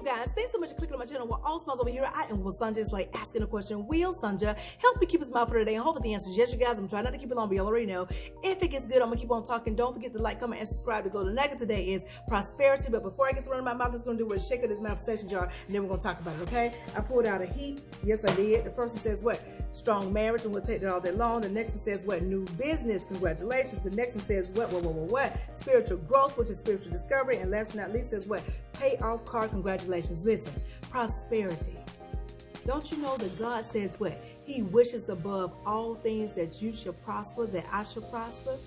you guys, thanks so much for clicking on my channel. We're all smiles over here. I am Will Sanja. It's like asking a question. Will Sanja help me keep a smile for today? And hopefully the answer is yes, you guys. I'm trying not to keep it long, but you already know. If it gets good, I'm gonna keep on talking. Don't forget to like, comment, and subscribe to go. The nugget today is prosperity. But before I get to running my mouth, it's gonna do is shake of this manifestation jar, and then we're gonna talk about it. Okay? I pulled out a heap. Yes, I did. The first one says what? Strong marriage, and we'll take that all day long. The next one says what? New business. Congratulations. The next one says what? Spiritual growth, which is spiritual discovery. And last but not least says what? Pay off card. Congratulations. Listen, prosperity. Don't you know that God says what? He wishes above all things that you should prosper, that I should prosper.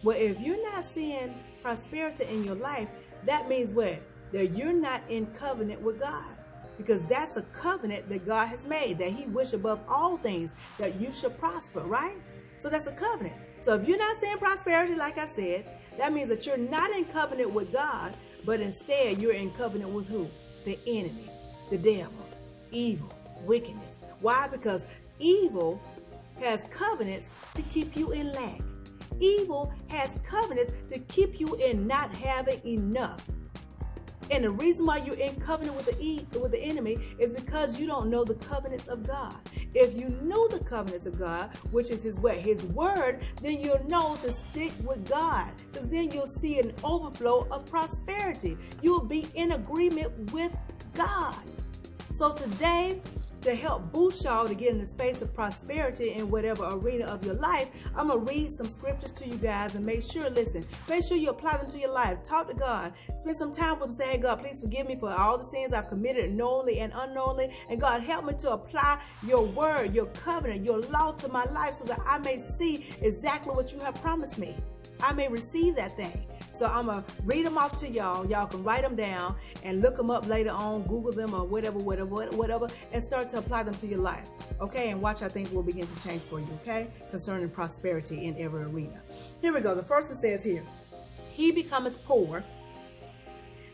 Well, if you're not seeing prosperity in your life, that means what? That you're not in covenant with God. Because that's a covenant that God has made, that he wished above all things that you should prosper, right? So that's a covenant. So if you're not seeing prosperity, like I said, that means that you're not in covenant with God, but instead you're in covenant with who? The enemy, the devil, evil, wickedness. Why? Because evil has covenants to keep you in lack. Evil has covenants to keep you in not having enough. And the reason why you're in covenant with the enemy is because you don't know the covenants of God. If you knew the covenants of God, which is his way, his word, then you'll know to stick with God. Because then you'll see an overflow of prosperity. You'll be in agreement with God. So today, to help boost y'all to get in the space of prosperity in whatever arena of your life, I'm going to read some scriptures to you guys and make sure you apply them to your life. Talk to God. Spend some time with him. Say, hey, God, please forgive me for all the sins I've committed knowingly and unknowingly. And God, help me to apply your word, your covenant, your law to my life so that I may see exactly what you have promised me. I may receive that thing. So I'm going to read them off to y'all. Y'all can write them down and look them up later on, Google them or whatever, and start to apply them to your life. Okay? And watch how things will begin to change for you, okay? Concerning prosperity in every arena. Here we go. The first one says here, he becometh poor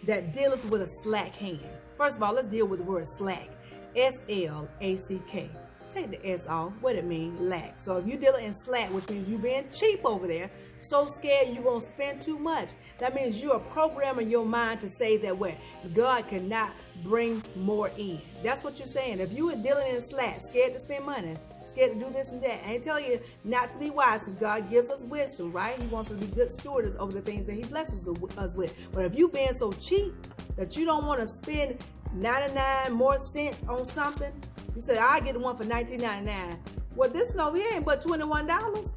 that dealeth with a slack hand. First of all, let's deal with the word slack. S-L-A-C-K. Take the S off. What it means? Lack. So if you're dealing in slack, which means you being cheap over there, so scared you're going to spend too much, that means you are programming your mind to say that what? God cannot bring more in. That's what you're saying. If you are dealing in slack, scared to spend money, scared to do this and that, I ain't telling you not to be wise, because God gives us wisdom, right? He wants us to be good stewards over the things that he blesses us with. But if you being so cheap that you don't want to spend 99 more cents on something, you say, I get the one for $19.99. Well, this one over here ain't but $21.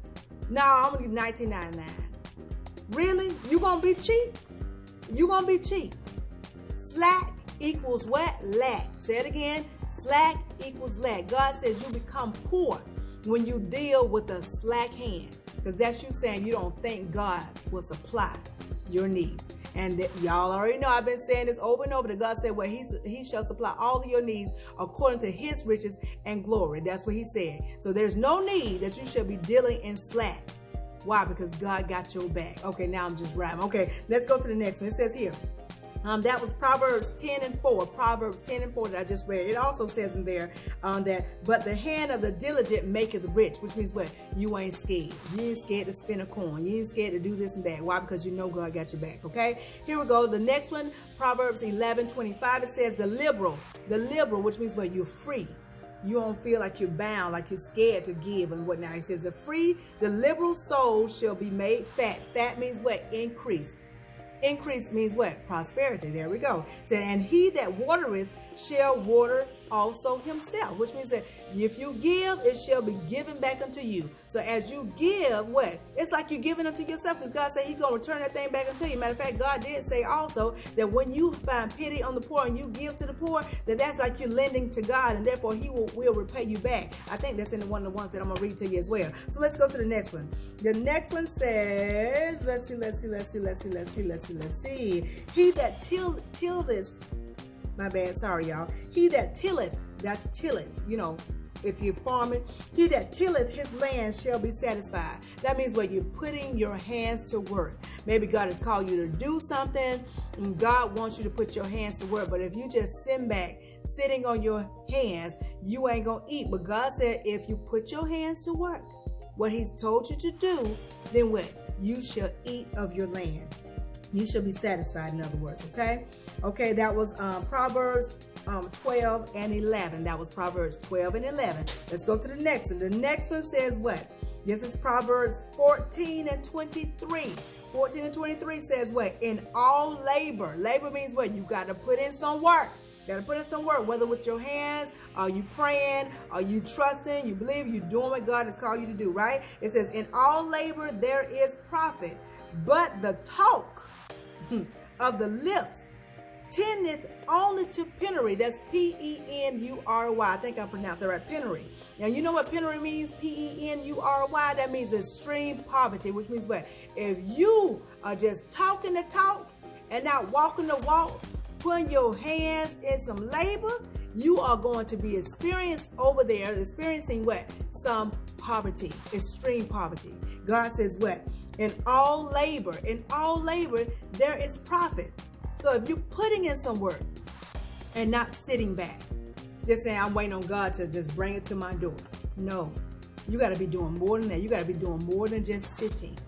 No, I'm gonna get $19.99. Really? You gonna be cheap? You gonna be cheap. Slack equals what? Lack. Say it again. Slack equals lack. God says you become poor when you deal with a slack hand, because that's you saying you don't think God will supply your needs. And y'all already know I've been saying this over and over, that God said, well, he shall supply all of your needs according to his riches and glory. That's what he said. So there's no need that you should be dealing in slack. Why? Because God got your back. Okay, now I'm just rhyming. Okay, let's go to the next one. It says here, that was Proverbs 10:4. Proverbs 10:4 that I just read. It also says in there that, but the hand of the diligent maketh rich, which means what? You ain't scared. You ain't scared to spend a coin. You ain't scared to do this and that. Why? Because you know God got your back. Okay. Here we go. The next one, Proverbs 11:25. It says the liberal, which means what? You're free. You don't feel like you're bound, like you're scared to give and whatnot. It says the liberal soul shall be made fat. Fat means what? Increase. Increase means what? Prosperity. There we go. So, and he that watereth shall water also himself, which means that if you give, it shall be given back unto you. So as you give, what? It's like you're giving unto yourself, because God said he's going to return that thing back unto you. Matter of fact, God did say also that when you find pity on the poor and you give to the poor, that's like you're lending to God, and therefore he will repay you back. I think that's in one of the ones that I'm going to read to you as well. So let's go to the next one. The next one says, let's see. He that tilleth, my bad, sorry y'all. He that tilleth, that's tilleth, you know, if you're farming, he that tilleth his land shall be satisfied. That means where you're putting your hands to work. Maybe God has called you to do something, and God wants you to put your hands to work. But if you just sit back, sitting on your hands, you ain't gonna eat. But God said, if you put your hands to work, what he's told you to do, then what? You shall eat of your land. You shall be satisfied, in other words, okay? Okay, that was Proverbs 12 and 11. That was Proverbs 12 and 11. Let's go to the next one. The next one says what? This is Proverbs 14 and 23. 14 and 23 says what? In all labor. Labor means what? You got to put in some work. You got to put in some work, whether with your hands, are you praying, are you trusting, you believe, you doing what God has called you to do, right? It says, in all labor there is profit, but the talk of the lips tendeth only to penury. That's P-E-N-U-R-Y. I think I pronounced that right, penury. Now, you know what penury means? P-E-N-U-R-Y. That means extreme poverty, which means what? If you are just talking the talk and not walking the walk, putting your hands in some labor, you are going to be experiencing what? Some poverty, extreme poverty. God says what? In all labor, there is profit. So if you're putting in some work and not sitting back, just saying, I'm waiting on God to just bring it to my door. No, you got to be doing more than that. You got to be doing more than just sitting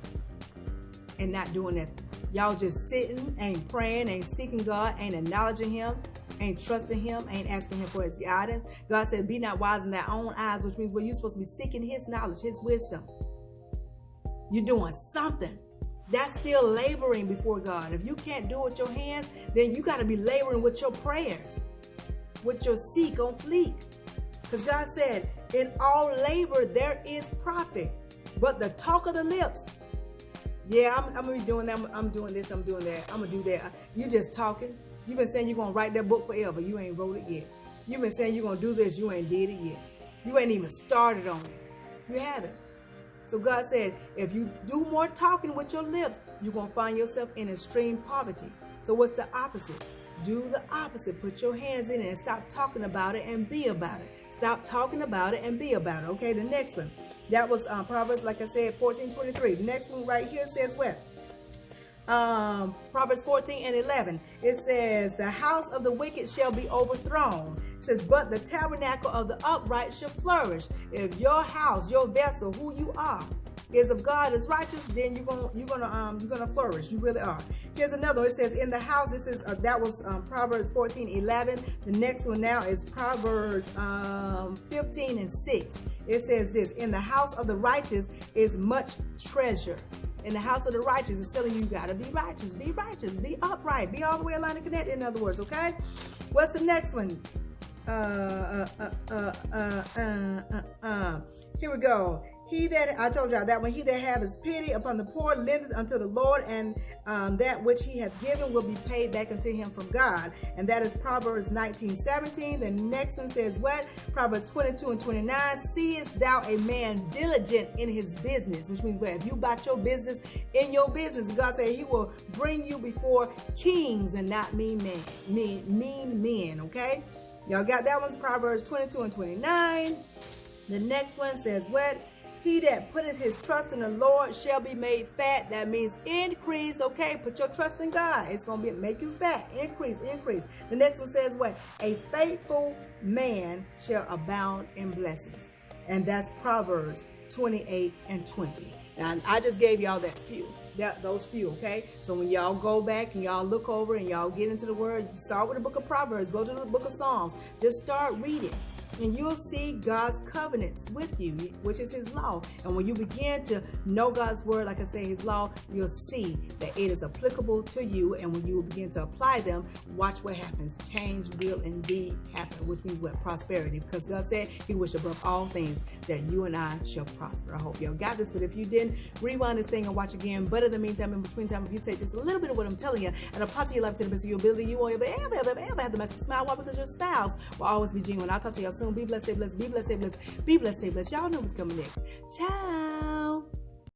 and not doing nothing. Y'all just sitting, ain't praying, ain't seeking God, ain't acknowledging Him, ain't trusting Him, ain't asking Him for His guidance. God said, be not wise in thy own eyes, which means well, you're supposed to be seeking His knowledge, His wisdom. You're doing something. That's still laboring before God. If you can't do it with your hands, then you got to be laboring with your prayers, with your seek on fleek. Because God said, in all labor there is profit, but the talk of the lips, yeah, I'm going to be doing that. I'm doing this. I'm doing that. I'm going to do that. You just talking. You've been saying you're going to write that book forever. You ain't wrote it yet. You've been saying you're going to do this. You ain't did it yet. You ain't even started on it. You haven't. So God said, if you do more talking with your lips, you're going to find yourself in extreme poverty. So what's the opposite? Do the opposite. Put your hands in it and stop talking about it and be about it. Stop talking about it and be about it. Okay, the next one. That was Proverbs, like I said, 14:23. The next one right here says what? Proverbs 14 and 11. It says, the house of the wicked shall be overthrown. It says, but the tabernacle of the upright shall flourish. If your house, your vessel, who you are, is of God, is righteous, then you're gonna flourish. You really are. Here's another one. It says, in the house. This is that was Proverbs 14:11. The next one now is Proverbs 15 and 6. It says this: in the house of the righteous is much treasure. In the house of the righteous, it's telling you gotta be righteous, be upright, be all the way aligned and connected. In other words, okay. What's the next one? Here we go. He that, I told y'all that one, he that has pity upon the poor lendeth unto the Lord, and that which he hath given will be paid back unto him from God. And that is Proverbs 19:17. The next one says what? Proverbs 22 and 29. Seest thou a man diligent in his business? Which means, well, if you about your business in your business, God said he will bring you before kings and not mean men, okay? Y'all got that one? Proverbs 22 and 29. The next one says what? He that putteth his trust in the Lord shall be made fat. That means increase. Okay, put your trust in God. It's going to make you fat. Increase. The next one says what? A faithful man shall abound in blessings. And that's Proverbs 28 and 20. Now, I just gave y'all those few, okay? So when y'all go back and y'all look over and y'all get into the word, you start with the book of Proverbs, go to the book of Psalms. Just start reading. And you'll see God's covenants with you, which is his law. And when you begin to know God's word, like I say, his law, you'll see that it is applicable to you. And when you begin to apply them, watch what happens. Change will indeed happen, which means what? Prosperity. Because God said he wished above all things that you and I shall prosper. I hope y'all got this. But if you didn't, rewind this thing and watch again. But in the meantime, in between time, if you take just a little bit of what I'm telling you and apply to your life to the best of your ability, you won't ever have the message smile. Why? Because your styles will always be genuine. I'll talk to y'all soon. Be blessed, stay blessed, be blessed, stay blessed, be blessed, stay blessed. Y'all know what's coming next. Ciao.